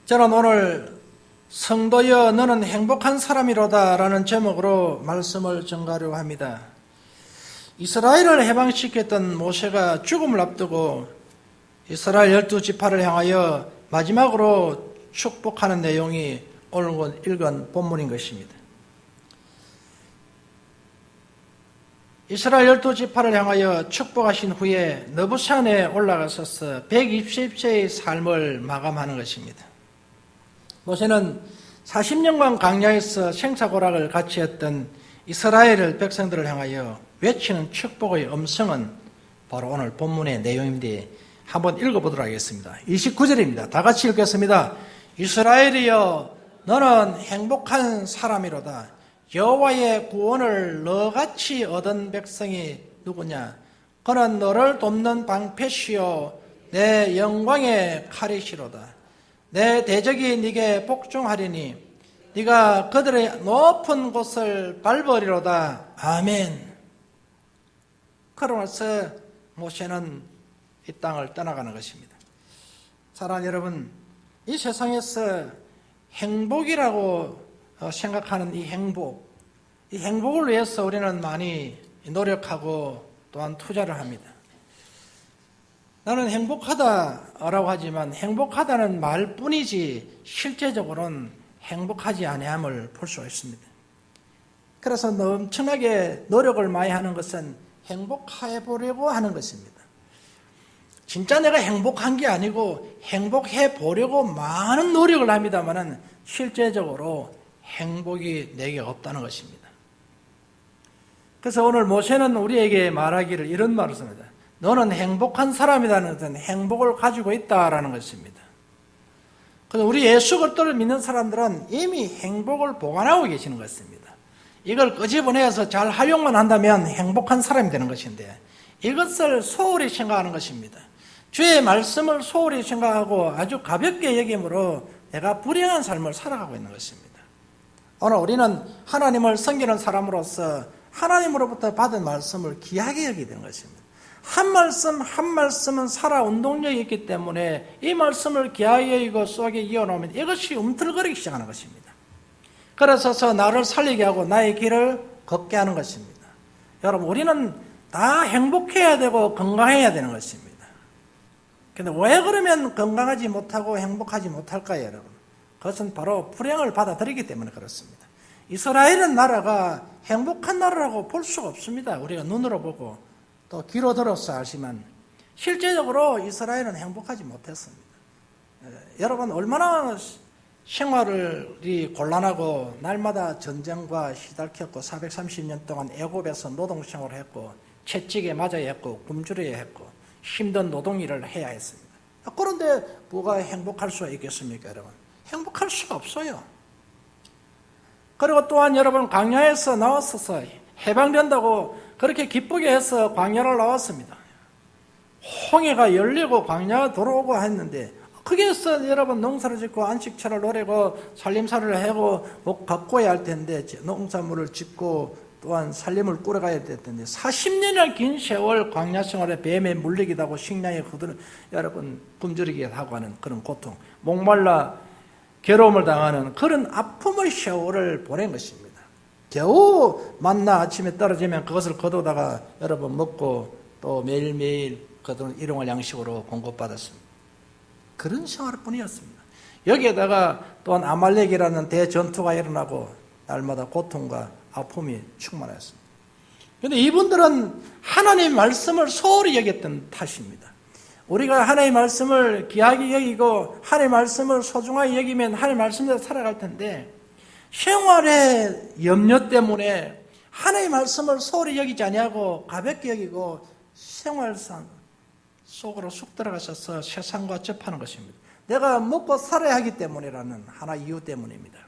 저는 오늘 성도여 너는 행복한 사람이로다 라는 제목으로 말씀을 전가하려고 합니다. 이스라엘을 해방시켰던 모세가 죽음을 앞두고 이스라엘 12지파를 향하여 마지막으로 축복하는 내용이 오늘 읽은 본문인 것입니다. 이스라엘 12지파를 향하여 축복하신 후에 너부산에 올라가서 120세의 삶을 마감하는 것입니다. 모세는 40년간 광야에서 생사고락을 같이 했던 이스라엘 백성들을 향하여 외치는 축복의 음성은 바로 오늘 본문의 내용인데 한번 읽어보도록 하겠습니다. 29절입니다. 다 같이 읽겠습니다. 이스라엘이여 너는 행복한 사람이로다. 여호와의 구원을 너같이 얻은 백성이 누구냐? 그는 너를 돕는 방패시요 내 영광의 칼이시로다. 내 대적이 네게 복종하리니 네가 그들의 높은 곳을 밟으리로다. 아멘. 그러면서 모세는 이 땅을 떠나가는 것입니다. 사랑하는 여러분, 이 세상에서 행복이라고 생각하는 이 행복을 위해서 우리는 많이 노력하고 또한 투자를 합니다. 나는 행복하다라고 하지만 행복하다는 말뿐이지 실제적으로는 행복하지 아니함을 볼 수 있습니다. 그래서 엄청나게 노력을 많이 하는 것은 행복해 보려고 하는 것입니다. 진짜 내가 행복한 게 아니고 행복해 보려고 많은 노력을 합니다만 실제적으로 행복이 내게 없다는 것입니다. 그래서 오늘 모세는 우리에게 말하기를 이런 말을 씁니다. 너는 행복한 사람이라는 것은 행복을 가지고 있다라는 것입니다. 그래서 우리 예수 그리스도를 믿는 사람들은 이미 행복을 보관하고 계시는 것입니다. 이걸 끄집어내서 잘 활용만 한다면 행복한 사람이 되는 것인데 이것을 소홀히 생각하는 것입니다. 주의 말씀을 소홀히 생각하고 아주 가볍게 여김으로 내가 불행한 삶을 살아가고 있는 것입니다. 오늘 우리는 하나님을 섬기는 사람으로서 하나님으로부터 받은 말씀을 귀하게 여기게 되는 것입니다. 한 말씀 한 말씀은 살아 운동력이 있기 때문에 이 말씀을 귀하게 여기고 속에 이어놓으면 이것이 움틀거리기 시작하는 것입니다. 그래서 나를 살리게 하고 나의 길을 걷게 하는 것입니다. 여러분, 우리는 다 행복해야 되고 건강해야 되는 것입니다. 그런데 왜 그러면 건강하지 못하고 행복하지 못할까요, 여러분? 그것은 바로 불행을 받아들이기 때문에 그렇습니다. 이스라엘은 나라가 행복한 나라라고 볼 수가 없습니다. 우리가 눈으로 보고 또 귀로 들어서 알지만 실제적으로 이스라엘은 행복하지 못했습니다. 여러분, 얼마나 생활이 곤란하고 날마다 전쟁과 시달켰고 430년 동안 애굽에서 노동생활을 했고 채찍에 맞아야 했고 굶주려야 했고 힘든 노동일을 해야 했습니다. 그런데 뭐가 행복할 수가 있겠습니까, 여러분? 행복할 수가 없어요. 그리고 또한 여러분, 광야에서 나왔어서 해방된다고 그렇게 기쁘게 해서 광야를 나왔습니다. 홍해가 열리고 광야가 들어오고 했는데 거기에서 여러분 농사를 짓고 안식처를 노리고 살림살이를 하고 목 가꿔야 할 텐데 농산물을 짓고 또한 살림을 꾸려가야 될 텐데 40년이나 긴 세월 광야 생활에 뱀에 물리기도 하고 식량에 여러분 굶주리게 하고 하는 그런 고통, 목말라 괴로움을 당하는 그런 아픔의 세월을 보낸 것입니다. 겨우 만나 아침에 떨어지면 그것을 거두다가 여러분 먹고 또 매일매일 그들은 일용할 양식으로 공급받았습니다. 그런 생활 뿐이었습니다. 여기에다가 또한 아말렉이라는 대전투가 일어나고 날마다 고통과 아픔이 충만했습니다. 그런데 이분들은 하나님의 말씀을 소홀히 여겼던 탓입니다. 우리가 하나님의 말씀을 귀하게 여기고 하나님의 말씀을 소중하게 여기면 하나님의 말씀대로 살아갈 텐데 생활의 염려 때문에 하나님의 말씀을 소홀히 여기지 아니하고 가볍게 여기고 생활상 속으로 쑥 들어가셔서 세상과 접하는 것입니다. 내가 먹고 살아야 하기 때문이라는 하나 이유 때문입니다.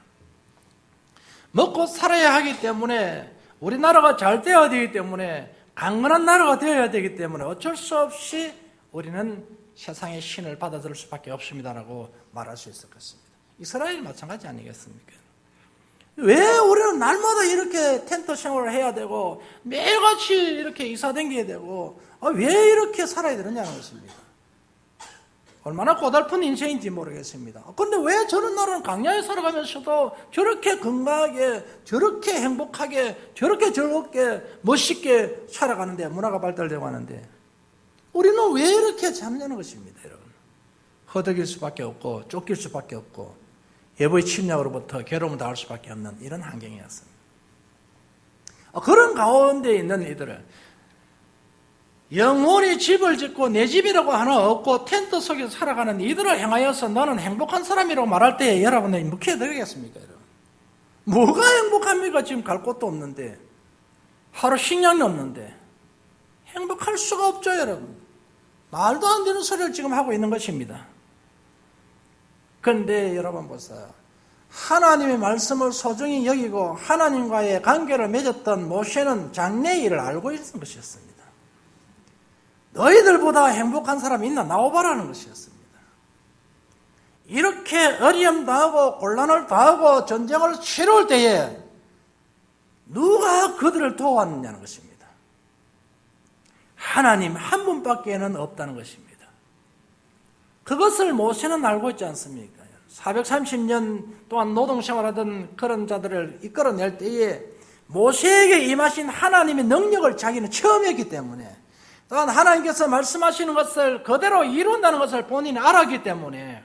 먹고 살아야 하기 때문에 우리나라가 잘 되어야 되기 때문에 강건한 나라가 되어야 되기 때문에 어쩔 수 없이 우리는 세상의 신을 받아들일 수밖에 없습니다라고 말할 수 있을 것입니다. 이스라엘이 마찬가지 아니겠습니까? 왜 우리는 날마다 이렇게 텐트 생활을 해야 되고 매일같이 이렇게 이사 다녀야 되고 왜 이렇게 살아야 되느냐는 것입니다. 얼마나 고달픈 인생인지 모르겠습니다. 그런데 왜 저런 나라는 강야에 살아가면서도 저렇게 건강하게, 저렇게 행복하게, 저렇게 즐겁게, 멋있게 살아가는데, 문화가 발달되고 하는데, 우리는 왜 이렇게 잠자는 것입니다, 여러분. 허덕일 수밖에 없고, 쫓길 수밖에 없고, 외부의 침략으로부터 괴로움을 당할 수밖에 없는 이런 환경이었습니다. 그런 가운데 있는 이들을 영원히 집을 짓고 내 집이라고 하나 없고 텐트 속에서 살아가는 이들을 향하여서 너는 행복한 사람이라고 말할 때 여러분들이 묵혀야 되겠습니까? 여러분? 뭐가 행복합니까? 지금 갈 곳도 없는데, 하루 식량이 없는데 행복할 수가 없죠, 여러분. 말도 안 되는 소리를 지금 하고 있는 것입니다. 그런데 여러분 보세요. 하나님의 말씀을 소중히 여기고 하나님과의 관계를 맺었던 모세는 장래의 일을 알고 있는 것이었습니다. 너희들보다 행복한 사람이 있나 나와봐라는 것이었습니다. 이렇게 어려움 당하고 곤란을 당하고 전쟁을 치러올 때에 누가 그들을 도왔느냐는 것입니다. 하나님 한 분밖에는 없다는 것입니다. 그것을 모세는 알고 있지 않습니까? 430년 동안 노동생활하던 그런 자들을 이끌어낼 때에 모세에게 임하신 하나님의 능력을 자기는 체험했기 때문에, 또한 하나님께서 말씀하시는 것을 그대로 이룬다는 것을 본인이 알았기 때문에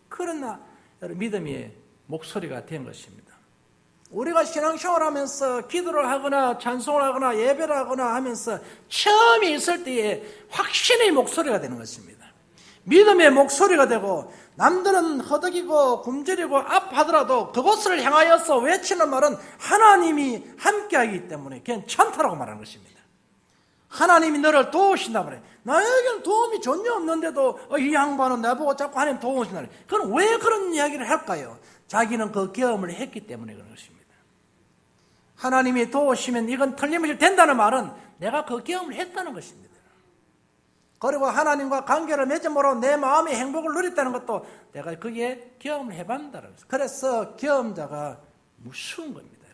그러나 믿음의 목소리가 된 것입니다. 우리가 신앙생활하면서 기도를 하거나 찬송을 하거나 예배를 하거나 하면서 체험이 있을 때에 확신의 목소리가 되는 것입니다. 믿음의 목소리가 되고, 남들은 허덕이고 굶주리고 아파하더라도 그것을 향하여서 외치는 말은 하나님이 함께하기 때문에 괜찮다라고 말하는 것입니다. 하나님이 너를 도우신다 말이에요. 나에게는 도움이 전혀 없는데도 이 양반은 나보고 자꾸 하나님 도우신다. 그럼 왜 그런 이야기를 할까요? 자기는 그 경험을 했기 때문에 그런 것입니다. 하나님이 도우시면 이건 틀림없이 된다는 말은 내가 그 경험을 했다는 것입니다. 그리고 하나님과 관계를 맺음으로 내 마음의 행복을 누렸다는 것도 내가 그게 경험을 해봤다는 것입니다. 그래서 경험자가 무서운 겁니다.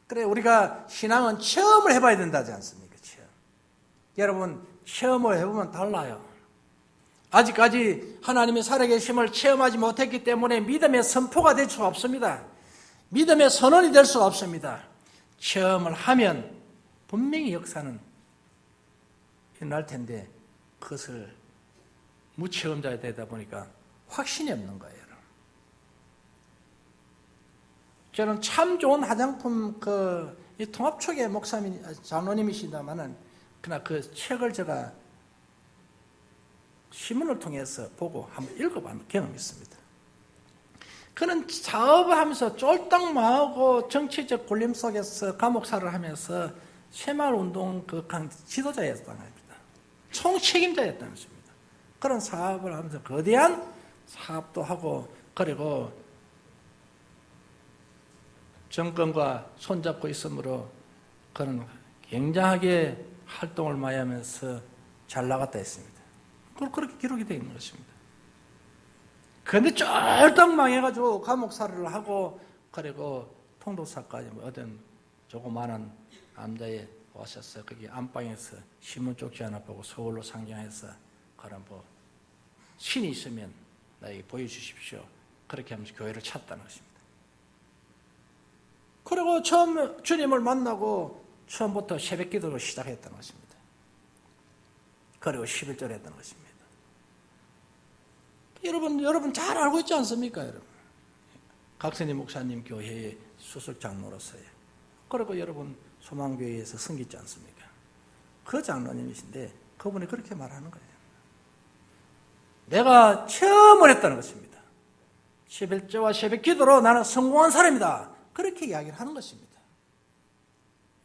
그래, 우리가 신앙은 체험을 해봐야 된다지 않습니까? 체험. 여러분, 체험을 해보면 달라요. 아직까지 하나님의 살아계심을 체험하지 못했기 때문에 믿음의 선포가 될 수가 없습니다. 믿음의 선언이 될 수가 없습니다. 체험을 하면 분명히 역사는 일어날 텐데 그것을 무체험자가 되다 보니까 확신이 없는 거예요. 저는 참 좋은 화장품 이 통합초계 목사님 장로님이시다마는 그러나 그 책을 제가 신문을 통해서 보고 한번 읽어본 경험이 있습니다. 그는 사업을 하면서 쫄딱망하고 정치적 굴림 속에서 감옥살을 하면서 새마을운동 지도자였다는 겁니다. 총책임자였다는 것입니다. 그런 사업을 하면서 거대한 사업도 하고, 그리고 정권과 손잡고 있으므로 그는 굉장하게 활동을 많이 하면서 잘 나갔다 했습니다. 그렇게 기록이 되어 있는 것입니다. 그런데 쫄딱 망해가지고 감옥살이를 하고, 그리고 통도사까지 어떤 조그마한 남자에 오셔서 거기 안방에서 신문 쪽지 하나 보고 서울로 상경해서 그런 신이 있으면 나에게 보여주십시오. 그렇게 하면서 교회를 찾았다는 것입니다. 그리고 처음 주님을 만나고 처음부터 새벽 기도를 시작했다는 것입니다. 그리고 11절 했다는 것입니다. 여러분 잘 알고 있지 않습니까? 여러분, 각선희 목사님 교회의 수석 장로로서요. 그리고 여러분 소망교회에서 섬기지 않습니까? 그 장로님이신데 그분이 그렇게 말하는 거예요. 내가 체험을 했다는 것입니다. 11조와 새벽 기도로 나는 성공한 사람이다. 그렇게 이야기를 하는 것입니다.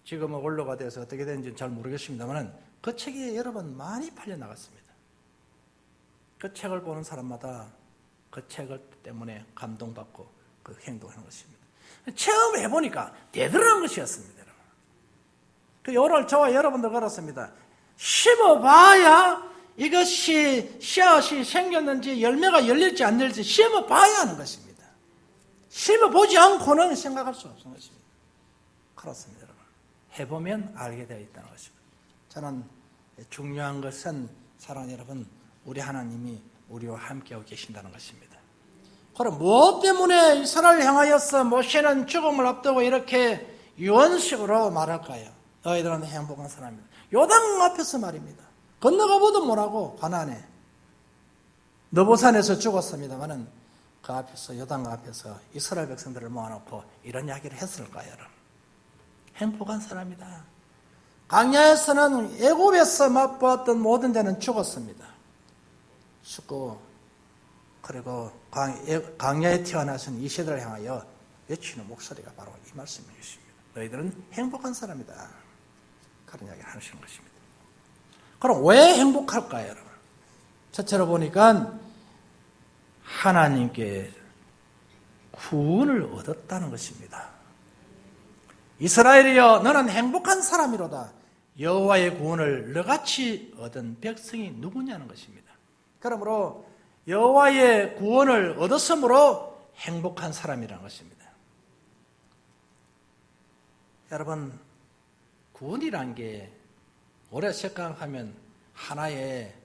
지금은 원로가 돼서 어떻게 되는지는 잘 모르겠습니다만 그 책이 여러분 많이 팔려나갔습니다. 그 책을 보는 사람마다 그 책을 때문에 감동받고 그 행동을 하는 것입니다. 체험을 해보니까 대단한 것이었습니다. 여러분. 오늘 저와 여러분들 그렇습니다. 심어봐야 이것이 씨앗이 생겼는지 열매가 열릴지 안 열릴지 심어봐야 하는 것입니다. 심어보지 않고는 생각할 수 없는 것입니다. 그렇습니다, 여러분. 해보면 알게 되어 있다는 것입니다. 저는 중요한 것은 사랑하는 여러분, 우리 하나님이 우리와 함께하고 계신다는 것입니다. 그럼 무엇 때문에 이스라엘을 향하여서 모세는 죽음을 앞두고 이렇게 유언식으로 말할까요? 너희들은 행복한 사람이다. 요단 앞에서 말입니다. 건너가보도 못하고 가나안에 너보산에서 죽었습니다마는 그 앞에서 요단 앞에서 이스라엘 백성들을 모아놓고 이런 이야기를 했을까요? 여러분? 행복한 사람이다. 광야에서는 애굽에서 맛보았던 모든 자는 죽었습니다. 죽고 그리고 광야에 태어나신 이 세대를 향하여 외치는 목소리가 바로 이 말씀이십니다. 너희들은 행복한 사람이다. 그런 이야기를 하시는 것입니다. 그럼 왜 행복할까요, 여러분? 첫째로 보니까 하나님께 구원을 얻었다는 것입니다. 이스라엘이여 너는 행복한 사람이로다. 여호와의 구원을 너같이 얻은 백성이 누구냐는 것입니다. 그러므로 여호와의 구원을 얻었으므로 행복한 사람이라는 것입니다. 여러분, 구원이란 게 오래 생각하면 하나의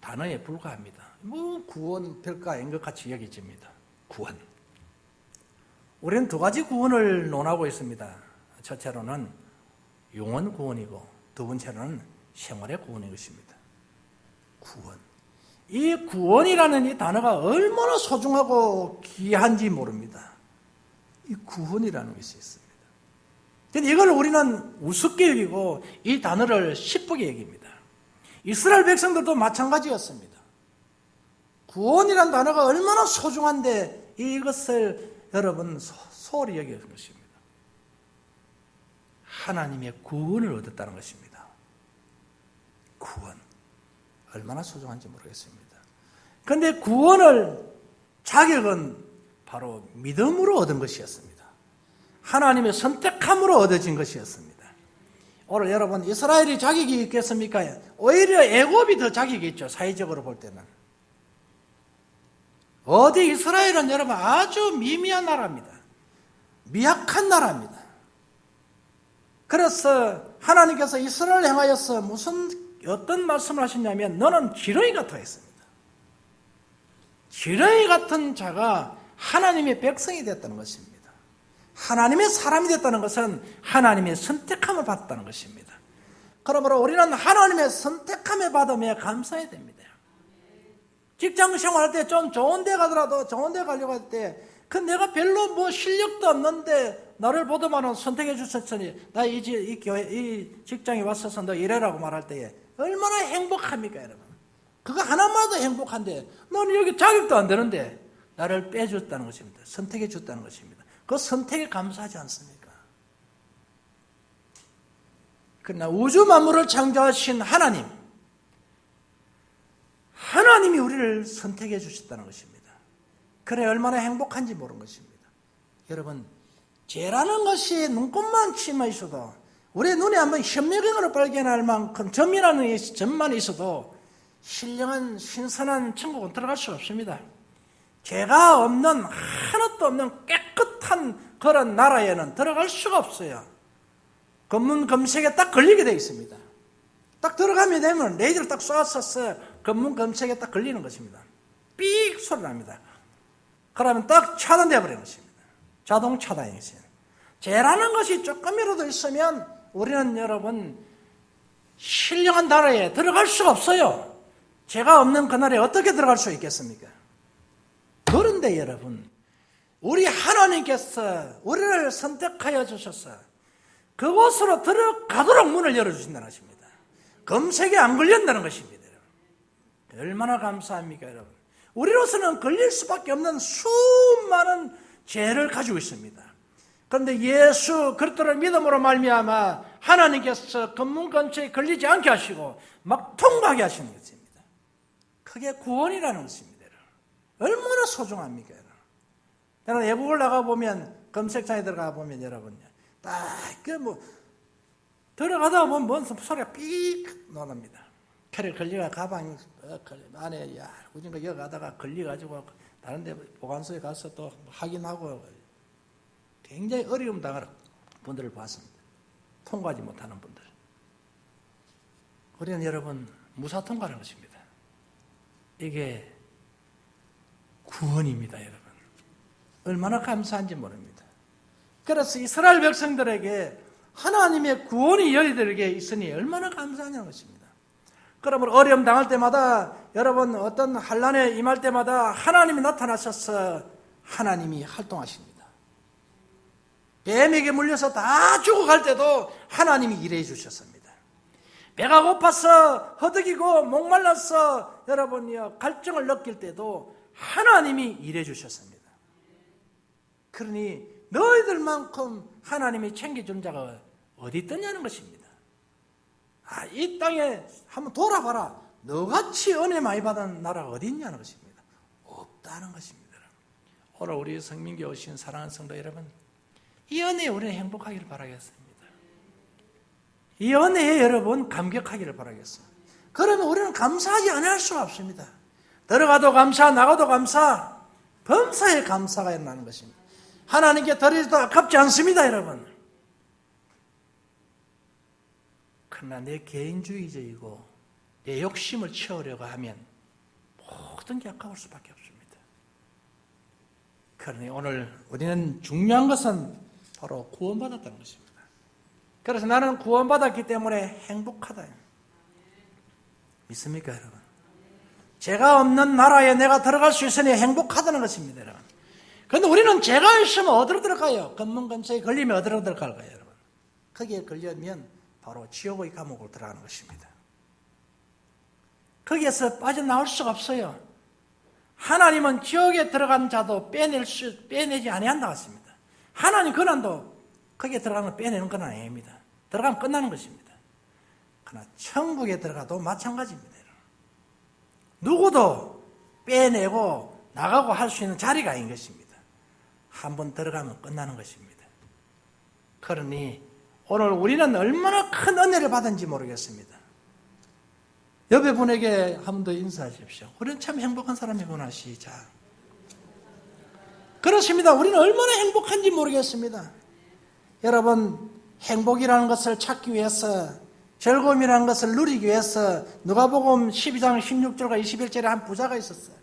단어에 불과합니다. 뭐 구원 별거 아닌 것 같이 여겨집니다. 구원. 우리는 두 가지 구원을 논하고 있습니다. 첫째로는 영혼 구원이고 두 번째로는 생활의 구원인 것입니다. 구원. 이 구원이라는 이 단어가 얼마나 소중하고 귀한지 모릅니다. 이 구원이라는 것이 있습니다. 그런데 이걸 우리는 우습게 여기고 이 단어를 시쁘게 여깁니다. 이스라엘 백성들도 마찬가지였습니다. 구원이라는 단어가 얼마나 소중한데 이것을 여러분 소홀히 여기는 것입니다. 하나님의 구원을 얻었다는 것입니다. 구원. 얼마나 소중한지 모르겠습니다. 그런데 구원을 자격은 바로 믿음으로 얻은 것이었습니다. 하나님의 선택함으로 얻어진 것이었습니다. 오늘 여러분 이스라엘이 자격이 있겠습니까? 오히려 애굽이 더 자격이 있죠. 사회적으로 볼 때는. 어디 이스라엘은 여러분 아주 미미한 나라입니다. 미약한 나라입니다. 그래서 하나님께서 이스라엘을 향하여서 어떤 말씀을 하셨냐면 너는 지렁이 같아 했습니다. 지렁이 같은 자가 하나님의 백성이 됐다는 것입니다. 하나님의 사람이 됐다는 것은 하나님의 선택함을 받았다는 것입니다. 그러므로 우리는 하나님의 선택함을 받으며 감사해야 됩니다. 직장 생활할 때 좀 좋은 데 가더라도 좋은 데 가려고 할 때 내가 별로 뭐 실력도 없는데 나를 보더만은 선택해 주셨으니 나 이 직장에 왔어서 너 일해라고 말할 때에 얼마나 행복합니까, 여러분? 그거 하나만도 행복한데 너는 여기 자격도 안 되는데 나를 빼줬다는 것입니다. 선택해 줬다는 것입니다. 그 선택에 감사하지 않습니까? 그러나 우주 만물을 창조하신 하나님이 우리를 선택해 주셨다는 것입니다. 그래 얼마나 행복한지 모르는 것입니다. 여러분, 죄라는 것이 눈곱만 치마 있어도 우리 눈에 한번 현미경으로 발견할 만큼 점만 있어도 신령한 신선한 천국은 들어갈 수 없습니다. 죄가 없는 하나도 없는 깨끗한 그런 나라에는 들어갈 수가 없어요. 검문 검색에 딱 걸리게 되어 있습니다. 딱 들어가면 되면 레이저를 딱 쏘았었어요. 검문 검색에 딱 걸리는 것입니다. 삑 소리 납니다. 그러면 딱 차단되어 버리는 것입니다. 자동 차단이 있어요. 죄라는 것이 조금이라도 있으면 우리는 여러분 신령한 나라에 들어갈 수가 없어요. 죄가 없는 그 나라에 어떻게 들어갈 수 있겠습니까? 그런데 여러분, 우리 하나님께서 우리를 선택하여 주셔서 그곳으로 들어가도록 문을 열어주신다는 것입니다. 검색에 안 걸린다는 것입니다. 여러분. 얼마나 감사합니까, 여러분? 우리로서는 걸릴 수밖에 없는 수많은 죄를 가지고 있습니다. 그런데 예수 그리스도를 믿음으로 말미암아 하나님께서 검문 근처에 걸리지 않게 하시고 막 통과하게 하시는 것입니다. 그게 구원이라는 것입니다. 얼마나 소중합니까, 여러분? 여러분 외국을 나가 보면 검색창에 들어가 보면 여러분요, 딱 들어가다 보면 뭔 소리가 삑 나옵니다. 그래 걸리가 가방 안에 우진가 여기 가다가 걸려가지고 다른데 보관소에 가서 또 확인하고 굉장히 어려움 당하는 분들을 봤습니다. 통과하지 못하는 분들. 우리는 여러분 무사 통과하는 것입니다. 이게 구원입니다, 여러분. 얼마나 감사한지 모릅니다. 그래서 이스라엘 백성들에게 하나님의 구원이 너희들에게 있으니 얼마나 감사하냐는 것입니다. 그러면 어려움 당할 때마다, 여러분 어떤 환난에 임할 때마다 하나님이 나타나셔서 하나님이 활동하십니다. 뱀에게 물려서 다 죽어갈 때도 하나님이 일해 주셨습니다. 배가 고파서 허덕이고 목말라서 여러분이요 갈증을 느낄 때도 하나님이 일해 주셨습니다. 그러니 너희들만큼 하나님이 챙겨준 자가 어디 있더냐는 것입니다. 이 땅에 한번 돌아봐라. 너같이 은혜 많이 받은 나라가 어디 있냐는 것입니다. 없다는 것입니다. 오늘 우리 성민교회 오신 사랑하는 성도 여러분, 이 은혜에 우리는 행복하기를 바라겠습니다. 이 은혜에 여러분 감격하기를 바라겠습니다. 그러면 우리는 감사하지 않을 수가 없습니다. 들어가도 감사, 나가도 감사, 범사에 감사가 일어나는 것입니다. 하나님께 드리지도 아깝지 않습니다, 여러분. 그러나 내 개인주의적이고 내 욕심을 채우려고 하면 모든 게 아까울 수밖에 없습니다. 그러니 오늘 우리는 중요한 것은 바로 구원받았다는 것입니다. 그래서 나는 구원받았기 때문에 행복하다. 믿습니까, 여러분? 죄가 없는 나라에 내가 들어갈 수 있으니 행복하다는 것입니다, 여러분. 그런데 우리는 죄가 있으면 어디로 들어가요? 검문검사에 걸리면 어디로 들어갈까요, 여러분? 거기에 걸리면 바로 지옥의 감옥으로 들어가는 것입니다. 거기에서 빠져나올 수가 없어요. 하나님은 지옥에 들어간 자도 빼내지 아니한다 했습니다. 하나님 권한도 거기에 들어가면 빼내는 건 아닙니다. 들어가면 끝나는 것입니다. 그러나 천국에 들어가도 마찬가지입니다. 누구도 빼내고 나가고 할 수 있는 자리가 아닌 것입니다. 한번 들어가면 끝나는 것입니다. 그러니 오늘 우리는 얼마나 큰 은혜를 받은지 모르겠습니다. 옆에 분에게 한 번 더 인사하십시오. 우리는 참 행복한 사람이구나. 시작. 그렇습니다. 우리는 얼마나 행복한지 모르겠습니다. 여러분, 행복이라는 것을 찾기 위해서, 즐거움이라는 것을 누리기 위해서 누가복음 12장 16절과 21절에 한 부자가 있었어요.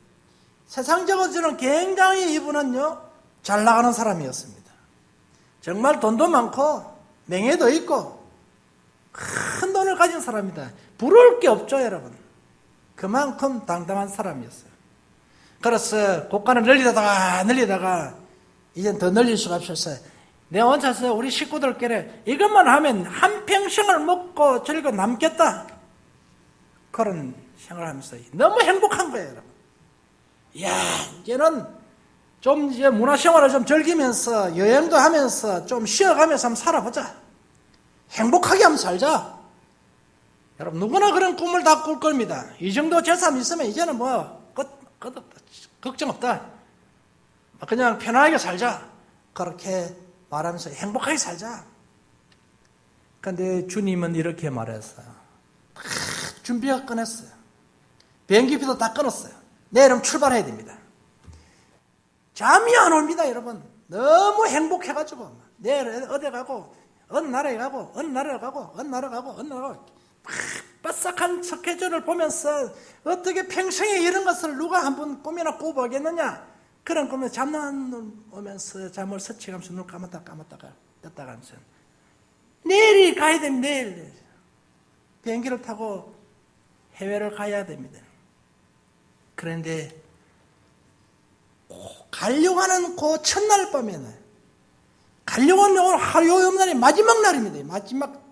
세상적으로는 굉장히 이분은요 잘 나가는 사람이었습니다. 정말 돈도 많고 명예도 있고 큰 돈을 가진 사람이다. 부러울 게 없죠, 여러분. 그만큼 당당한 사람이었어요. 그래서 국가를 늘리다가 이젠 더 늘릴 수가 없었어요. 내 혼자서 우리 식구들끼리 이것만 하면 한평생을 먹고 즐겨 남겠다. 그런 생각을 하면서 너무 행복한 거예요, 여러분. 이야, 이제는 좀 이제 문화생활을 좀 즐기면서 여행도 하면서 좀 쉬어가면서 한번 살아보자. 행복하게 한번 살자. 여러분, 누구나 그런 꿈을 다 꿀 겁니다. 이 정도 재산 있으면 이제는 뭐 걱정 없다. 그냥 편안하게 살자. 그렇게 말하면서 행복하게 살자. 그런데 주님은 이렇게 말했어요. 다 준비가 끝냈어요. 비행기표도 다 끊었어요. 내일은 출발해야 됩니다. 잠이 안 옵니다, 여러분. 너무 행복해가지고 내일 어디 가고 어느 나라에 가고 어느 나라에 가고 어느 나라 가고 어느 나라 가고 빠삭한 스케줄을 보면서 어떻게 평생에 이런 것을 누가 한번 꿈이나 꿔보겠느냐. 그런 꿈에 잠만 오면서 잠을 스치가면서 눈을 감았다가 떴다가 하면서 내일이 가야 됩니다. 내일 비행기를 타고 해외를 가야 됩니다. 그런데 가려고 하는 그 첫날 밤에는 가려고 하는 오늘 하루 날이 마지막 날입니다. 마지막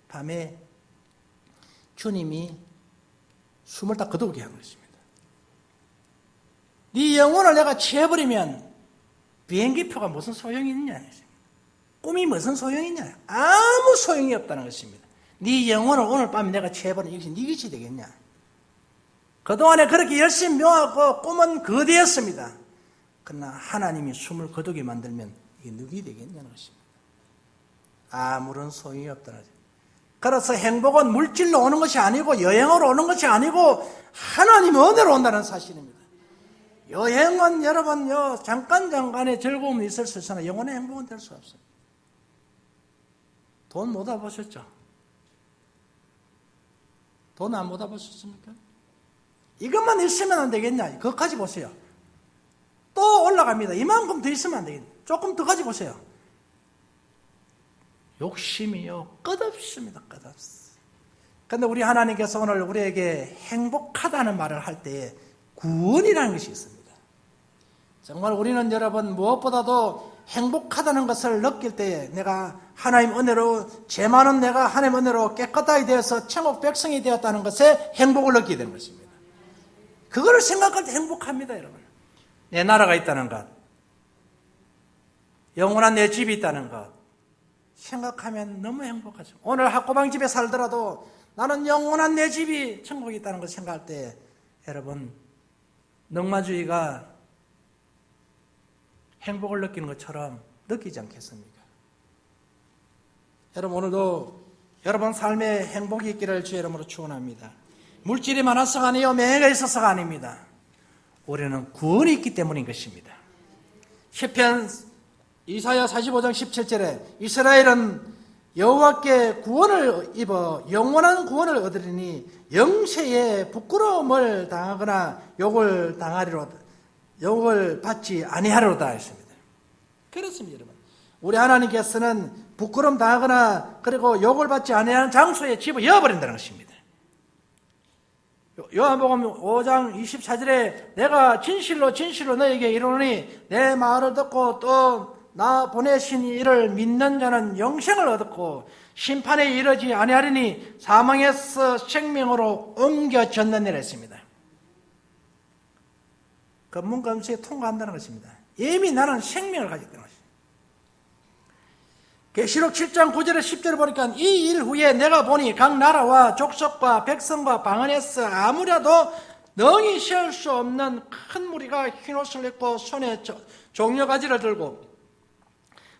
밤에 주님이 숨을 다 거두게 한 것입니다. 네 영혼을 내가 취해버리면 비행기표가 무슨 소용이 있냐. 꿈이 무슨 소용이 있냐. 아무 소용이 없다는 것입니다. 네 영혼을 오늘 밤에 내가 취해버리면 이것이 네 것이 되겠냐. 그동안에 그렇게 열심히 묘하고 꿈은 거대했습니다. 그러나 하나님이 숨을 거두게 만들면 이게 누구이 되겠냐는 것입니다. 아무런 소용이 없다는 것입니다. 그래서 행복은 물질로 오는 것이 아니고 여행으로 오는 것이 아니고 하나님의 은혜로 온다는 사실입니다. 여행은 여러분요 잠깐의 즐거움이 있을 수 있으나 영원의 행복은 될 수 없어요. 돈 못 와보셨죠? 돈 안 못 와보셨습니까? 이것만 있으면 안 되겠냐? 그것까지 보세요. 또 올라갑니다. 이만큼 더 있으면 안 되겠냐? 조금 더 가지 보세요. 욕심이요, 끝없습니다. 끝없어. 그런데 우리 하나님께서 오늘 우리에게 행복하다는 말을 할 때에 구원이라는 것이 있습니다. 정말 우리는 여러분 무엇보다도 행복하다는 것을 느낄 때에 내가 하나님 은혜로, 죄 많은 내가 하나님 은혜로 깨끗하게 되어서 천국 백성이 되었다는 것에 행복을 느끼게 되는 것입니다. 그거를 생각할 때 행복합니다, 여러분. 내 나라가 있다는 것, 영원한 내 집이 있다는 것 생각하면 너무 행복하죠. 오늘 학고방 집에 살더라도 나는 영원한 내 집이 천국에 있다는 걸 생각할 때 여러분 넉마주의가 행복을 느끼는 것처럼 느끼지 않겠습니까? 여러분 오늘도 여러분 삶에 행복이 있기를 주의 이름으로 축원합니다. 물질이 많아서가 아니요 명예가 있어서가 아닙니다. 우리는 구원이 있기 때문인 것입니다. 시편 이사야 45장 17절에 이스라엘은 여호와께 구원을 입어 영원한 구원을 얻으리니 영세에 부끄러움을 당하거나 욕을 받지 아니하리로다 했습니다. 그렇습니다, 여러분. 우리 하나님께서는 부끄러움 당하거나 그리고 욕을 받지 아니하는 장소에 집을 이어버린다는 것입니다. 요한복음 5장 24절에 내가 진실로 너에게 이르노니 내 말을 듣고 또 나 보내신 이를 믿는 자는 영생을 얻었고 심판에 이르지 아니하리니 사망에서 생명으로 옮겨졌느니라 했습니다. 검문검시에 통과한다는 것입니다. 이미 나는 생명을 가졌다는 것입니다. 계시록 7장 9절에 10절을 보니까 이 일 후에 내가 보니 각 나라와 족속과 백성과 방언에서 아무라도 능히 세울 수 없는 큰 무리가 흰옷을 입고 손에 종려가지를 들고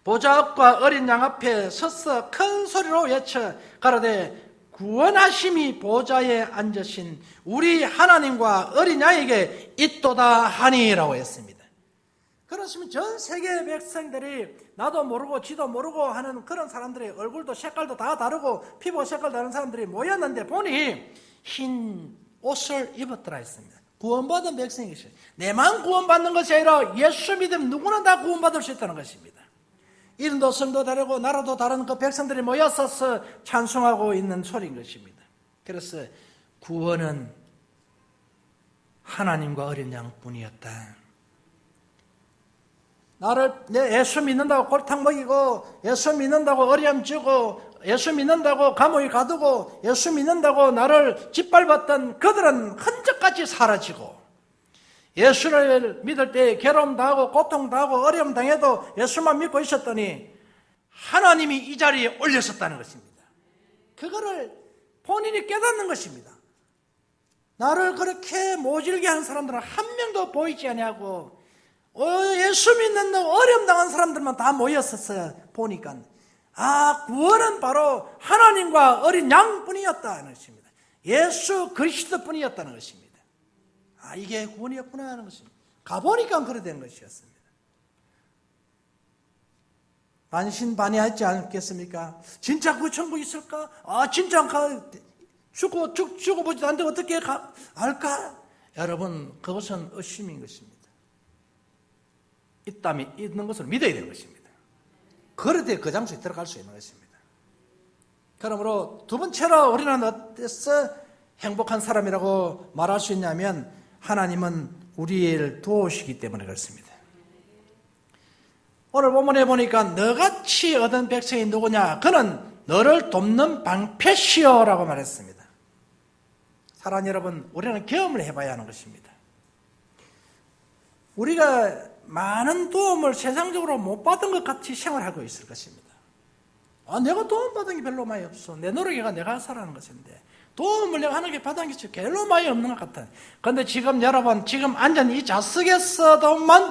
보좌 앞과 어린 양 앞에 서서 큰 소리로 외쳐 가로되 구원하심이 보좌에 앉으신 우리 하나님과 어린 양에게 있도다 하니라고 했습니다. 그렇으면 전 세계 백성들이 나도 모르고 지도 모르고 하는 그런 사람들의 얼굴도 색깔도 다 다르고 피부 색깔 다른 사람들이 모였는데 보니 흰 옷을 입었더라 했습니다. 구원받은 백성이 계셔요. 내만 구원받는 것이 아니라 예수 믿으면 누구나 다 구원받을 수 있다는 것입니다. 이름도 성도 다르고 나라도 다른 그 백성들이 모여서 찬송하고 있는 소리인 것입니다. 그래서 구원은 하나님과 어린 양뿐이었다. 내 예수 믿는다고 골탕 먹이고 예수 믿는다고 어려움 주고 예수 믿는다고 감옥에 가두고 예수 믿는다고 나를 짓밟았던 그들은 흔적같이 사라지고 예수를 믿을 때 괴로움 당하고 고통 당하고 어려움 당해도 예수만 믿고 있었더니 하나님이 이 자리에 올렸었다는 것입니다. 그거를 본인이 깨닫는 것입니다. 나를 그렇게 모질게 하는 사람들은 한 명도 보이지 아니하고 예수 믿는 어려움 당한 사람들만 다 모였었어요. 보니까 구원은 바로 하나님과 어린 양뿐이었다는 것입니다. 예수 그리스도뿐이었다는 것입니다. 이게 구원이었구나 하는 것입니다. 가보니까 그래 된 것이었습니다. 반신반의하지 않겠습니까? 진짜 그 천국 있을까? 진짜 죽어보지도 않는데 어떻게 알까? 여러분 그것은 의심인 것입니다. 있는 것을 믿어야 되는 것입니다. 그럴 때 그 장소에 들어갈 수 있는 것입니다. 그러므로 두 번째로 우리는 어때서 행복한 사람이라고 말할 수 있냐면 하나님은 우리를 도우시기 때문에 그렇습니다. 오늘 본문에 보니까 너같이 얻은 백성이 누구냐? 그는 너를 돕는 방패시여라고 말했습니다. 사랑하는 여러분, 우리는 경험을 해봐야 하는 것입니다. 우리가 많은 도움을 세상적으로 못 받은 것 같이 생활하고 있을 것입니다. 내가 도움 받은 게 별로 많이 없어. 내 노력이가 내가 살아가는 것인데 도움을 내가 하는 게 받은 게 별로 많이 없는 것 같아요. 그런데 지금 여러분 앉은 이 좌석에서도만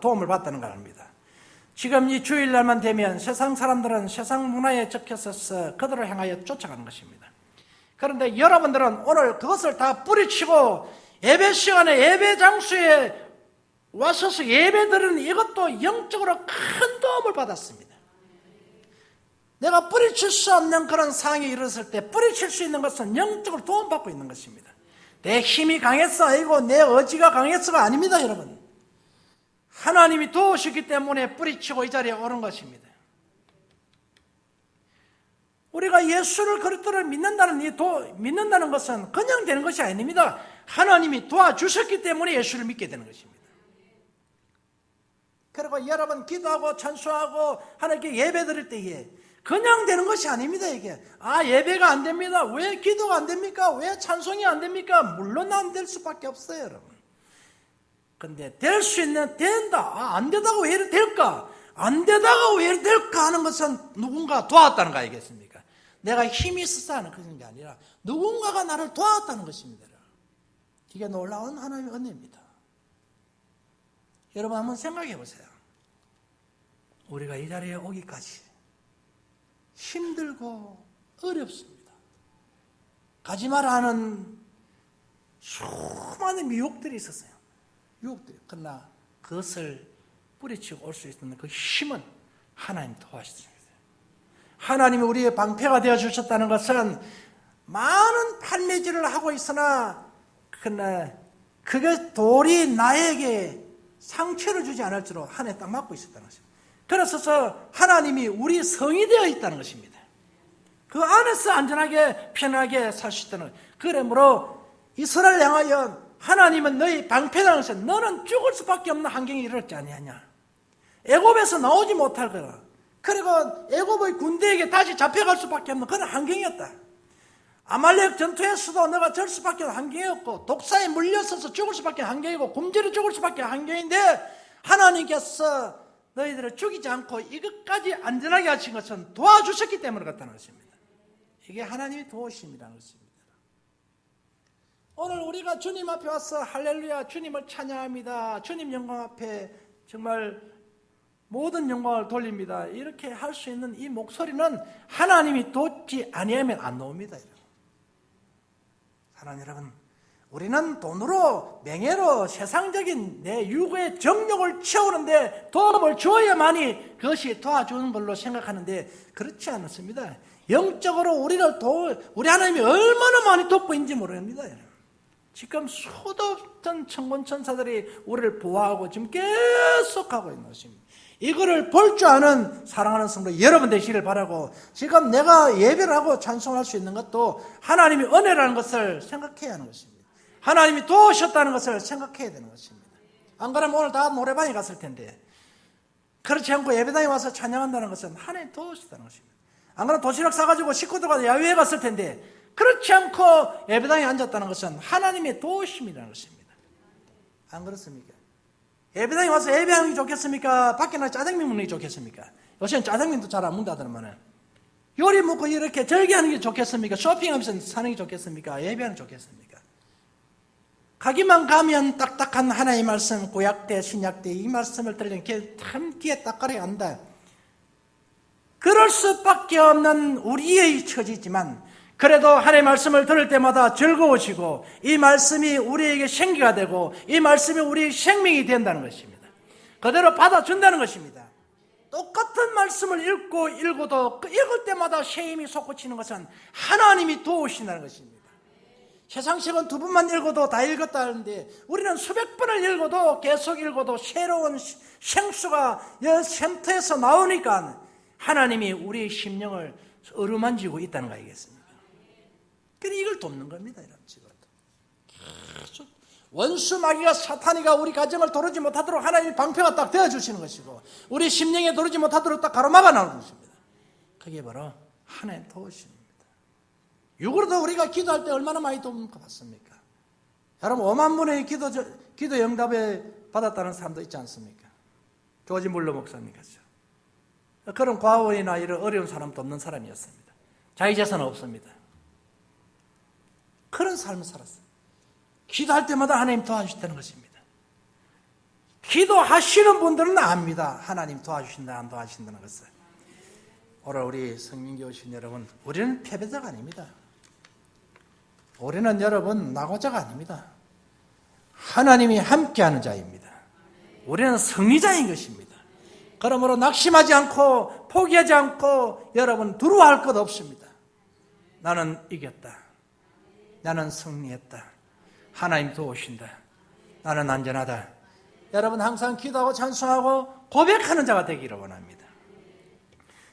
도움을 받다는 걸 압니다. 지금 이 주일날만 되면 세상 사람들은 세상 문화에 적혀서 그들을 향하여 쫓아가는 것입니다. 그런데 여러분들은 오늘 그것을 다 뿌리치고 예배 시간에 예배 장소에 와서서 예배드리는 이것도 영적으로 큰 도움을 받았습니다. 내가 뿌리칠 수 없는 그런 상황이 일어났을 때 뿌리칠 수 있는 것은 영적으로 도움받고 있는 것입니다. 내 힘이 강했어 아니고 내 의지가 강했어가 아닙니다, 여러분. 하나님이 도우셨기 때문에 뿌리치고 이 자리에 오른 것입니다. 우리가 예수를 그리스도를 믿는다는 것은 그냥 되는 것이 아닙니다. 하나님이 도와주셨기 때문에 예수를 믿게 되는 것입니다. 그리고 여러분 기도하고 찬송하고 하나님께 예배 드릴 때에 그냥 되는 것이 아닙니다. 이게 예배가 안 됩니다. 왜 기도가 안 됩니까? 왜 찬송이 안 됩니까? 물론 안 될 수밖에 없어요, 여러분. 근데 될 수 있는 된다. 안 되다가 왜 이렇게 될까? 안 되다가 왜 이렇게 될까 하는 것은 누군가 도왔다는 거 아니겠습니까? 내가 힘이 있어서 하는 그런 게 아니라 누군가가 나를 도왔다는 것입니다. 이게 놀라운 하나님의 은혜입니다. 여러분 한번 생각해 보세요. 우리가 이 자리에 오기까지 힘들고 어렵습니다. 가지 마라 하는 수많은 미혹들이 있었어요. 유혹들이. 그러나 그것을 뿌리치고 올 수 있는 그 힘은 하나님 도와주셨습니다. 하나님이 우리의 방패가 되어주셨다는 것은 많은 판매질을 하고 있으나 그러나 그게 돌이 나에게 상처를 주지 않을지로 하늘에 딱 막고 있었다는 것입니다. 그래서 하나님이 우리 성이 되어 있다는 것입니다. 그 안에서 안전하게 편하게 살 수 있다는 것입니다. 그러므로 이스라엘 향하여 하나님은 너희 방패라는 것은 너는 죽을 수밖에 없는 환경이 이르렀지 아니하냐. 애굽에서 나오지 못할 거라. 그리고 애굽의 군대에게 다시 잡혀갈 수밖에 없는 그런 환경이었다. 아말렉 전투에서도 너가 절 수밖에 없는 환경이었고 독사에 물려서서 죽을 수밖에 없는 환경이고 굶주려 죽을 수밖에 없는 환경인데 하나님께서 너희들을 죽이지 않고 이것까지 안전하게 하신 것은 도와주셨기 때문에 그렇다는 것입니다. 이게 하나님의 도우심이라는 것입니다. 오늘 우리가 주님 앞에 와서 할렐루야 주님을 찬양합니다. 주님 영광 앞에 정말 모든 영광을 돌립니다. 이렇게 할 수 있는 이 목소리는 하나님이 돕지 아니하면 안 나옵니다. 사랑하는 여러분, 우리는 돈으로 명예로 세상적인 내 육의 정욕을 채우는데 도움을 주어야만이 그것이 도와주는 걸로 생각하는데 그렇지 않습니다. 영적으로 우리 하나님이 얼마나 많이 돕고 있는지 모릅니다. 지금 수도 없던 천군천사들이 우리를 보호하고 지금 계속 하고 있는 것입니다. 이거를 볼 줄 아는 사랑하는 성도 여러분 되시길 바라고 지금 내가 예배를 하고 찬송할 수 있는 것도 하나님이 은혜라는 것을 생각해야 하는 것입니다. 하나님이 도우셨다는 것을 생각해야 되는 것입니다. 안 그러면 오늘 다 노래방에 갔을 텐데 그렇지 않고 예배당에 와서 찬양한다는 것은 하나님 도우셨다는 것입니다. 안 그러면 도시락 싸가지고 식구들과 야외에 갔을 텐데 그렇지 않고 예배당에 앉았다는 것은 하나님의 도우심이라는 것입니다. 안 그렇습니까? 예배당에 와서 예배하는 게 좋겠습니까? 밖에 나서 짜장면 먹는 게 좋겠습니까? 요새는 짜장면도 잘 안 먹는다더만 요리 먹고 이렇게 절개하는 게 좋겠습니까? 쇼핑하면서 사는 게 좋겠습니까? 예배하는 게 좋겠습니까? 가기만 가면 딱딱한 하나의 말씀, 구약대, 신약대 이 말씀을 들으면 참 귀에 딱 가려야 한다. 그럴 수밖에 없는 우리의 처지지만 그래도 하나님의 말씀을 들을 때마다 즐거워지고 이 말씀이 우리에게 생기가 되고 이 말씀이 우리의 생명이 된다는 것입니다. 그대로 받아준다는 것입니다. 똑같은 말씀을 읽고도 읽을 때마다 새 힘이 솟구치는 것은 하나님이 도우신다는 것입니다. 세상식은 2번만 읽어도 다 읽었다 하는데 우리는 수백 번을 읽어도 계속 읽어도 새로운 생수가 샘터에서 나오니까 하나님이 우리의 심령을 어루만지고 있다는 거 아니겠습니까? 그러니 이걸 돕는 겁니다. 이런 식으로. 계속 원수 마귀가 사탄이가 우리 가정을 도르지 못하도록 하나님의 방패가 딱 되어주시는 것이고 우리 심령에 도르지 못하도록 딱 가로막아 나오는 것입니다. 그게 바로 하나님 도우심입니다. 육으로도 우리가 기도할 때 얼마나 많이 도움을 받습니까? 여러분 5만 분의 기도 응답에 받았다는 사람도 있지 않습니까? 조지 물러 목사님 같죠. 그런 과거이나 이런 어려운 사람도 없는 사람이었습니다. 자기 재산은 없습니다. 그런 삶을 살았어요. 기도할 때마다 하나님 도와주셨다는 것입니다. 기도하시는 분들은 압니다. 하나님 도와주신다, 안 도와주신다는 것을. 오늘 우리 성민교 오신 여러분, 우리는 패배자가 아닙니다. 우리는 여러분 낙오자가 아닙니다. 하나님이 함께하는 자입니다. 우리는 승리자인 것입니다. 그러므로 낙심하지 않고 포기하지 않고 여러분 두려워할 것 없습니다. 나는 이겼다. 나는 승리했다. 하나님 도우신다. 나는 안전하다. 여러분 항상 기도하고 찬송하고 고백하는 자가 되기를 원합니다.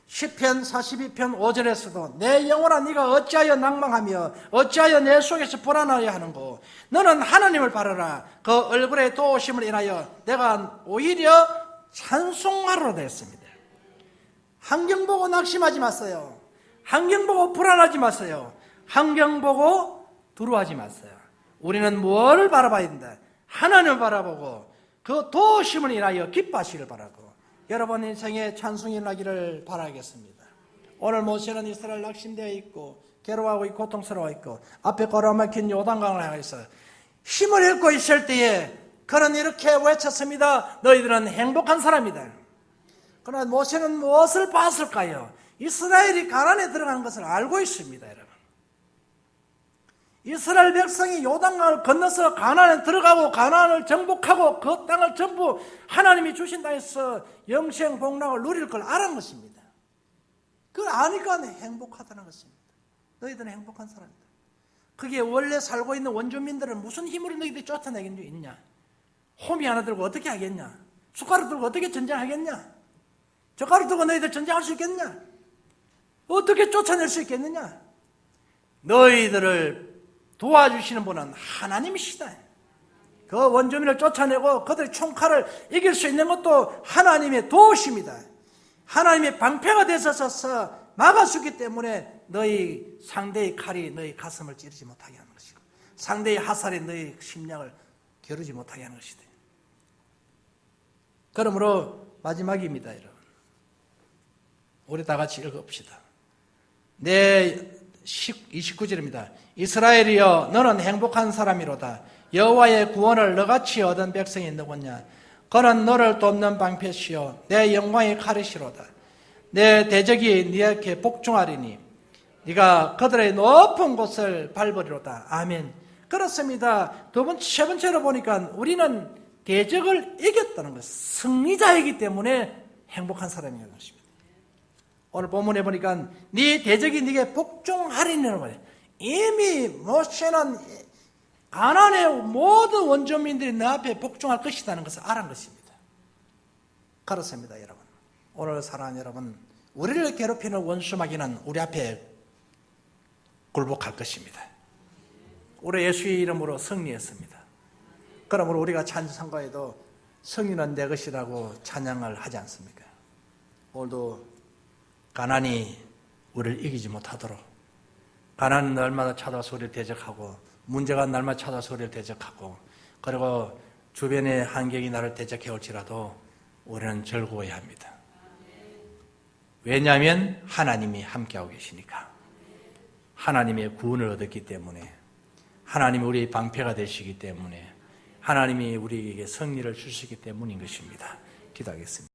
시편 42편 5절에서도 내 영혼아 네가 어찌하여 낭망하며 어찌하여 내 속에서 불안하여 하는고 너는 하나님을 바라라. 그 얼굴의 도우심을 인하여 내가 오히려 찬송하러 됐습니다. 환경 보고 낙심하지 마세요. 환경 보고 불안하지 마세요. 환경 보고 두려워하지 마세요. 우리는 뭘 바라봐야 된다? 하나님을 바라보고 그 도우심을 인하여 기뻐하시길 바라고 여러분 인생에 찬송이 일어나기를 바라겠습니다. 오늘 모세는 이스라엘 낙심되어 있고 괴로워하고 있고 고통스러워 있고 앞에 가로막힌 요단강을 향해서 힘을 잃고 있을 때에 그는 이렇게 외쳤습니다. 너희들은 행복한 사람이다. 그러나 모세는 무엇을 봤을까요? 이스라엘이 가나안에 들어가는 것을 알고 있습니다. 여러분, 이스라엘 백성이 요단강을 건너서 가나안에 들어가고 가나안을 정복하고 그 땅을 전부 하나님이 주신 땅에서 영생 복락을 누릴 걸 알은 것입니다. 그걸 아니까 행복하다는 것입니다. 너희들은 행복한 사람이다. 그게 원래 살고 있는 원주민들은 무슨 힘으로 너희들이 쫓아내긴 게 있냐? 호미 하나 들고 어떻게 하겠냐? 숟가락 들고 어떻게 전쟁하겠냐? 젓가락 들고 너희들 전쟁할 수 있겠냐? 어떻게 쫓아낼 수 있겠느냐? 너희들을 도와주시는 분은 하나님이시다. 그 원주민을 쫓아내고 그들의 총칼을 이길 수 있는 것도 하나님의 도우심이다. 하나님의 방패가 되셔서 막아주기 때문에 너희 상대의 칼이 너희 가슴을 찌르지 못하게 하는 것이고 상대의 화살이 너희 심장을 겨루지 못하게 하는 것이다. 그러므로 마지막입니다. 여러분, 우리 다 같이 읽읍시다. 29절입니다. 이스라엘이여 너는 행복한 사람이로다. 여호와의 구원을 너같이 얻은 백성이 누구냐? 그는 너를 돕는 방패시요 내 영광의 칼이시로다. 내 대적이 네게 복종하리니 네가 그들의 높은 곳을 밟으리로다. 아멘. 그렇습니다. 세 번째로 보니까 우리는 대적을 이겼다는 것, 승리자이기 때문에 행복한 사람이라는 것입니다. 오늘 본문에 보니까 네 대적이 네게 복종하리라는 거예요. 이미 모세는 가나안의 모든 원주민들이 내 앞에 복종할 것이라는 것을 알은 것입니다. 그렇습니다. 여러분, 오늘 사랑하는 여러분, 우리를 괴롭히는 원수마귀는 우리 앞에 굴복할 것입니다. 우리 예수의 이름으로 승리했습니다. 그러므로 우리가 찬송가에도 승리는 내 것이라고 찬양을 하지 않습니까? 오늘도 가난이 우리를 이기지 못하도록, 가난은 날마다 찾아서 우리를 대적하고 문제가 날마다 찾아서 우리를 대적하고 그리고 주변의 환경이 나를 대적해 올지라도 우리는 즐거워야 합니다. 왜냐하면 하나님이 함께하고 계시니까, 하나님의 구원을 얻었기 때문에, 하나님이 우리의 방패가 되시기 때문에, 하나님이 우리에게 승리를 주시기 때문인 것입니다. 기도하겠습니다.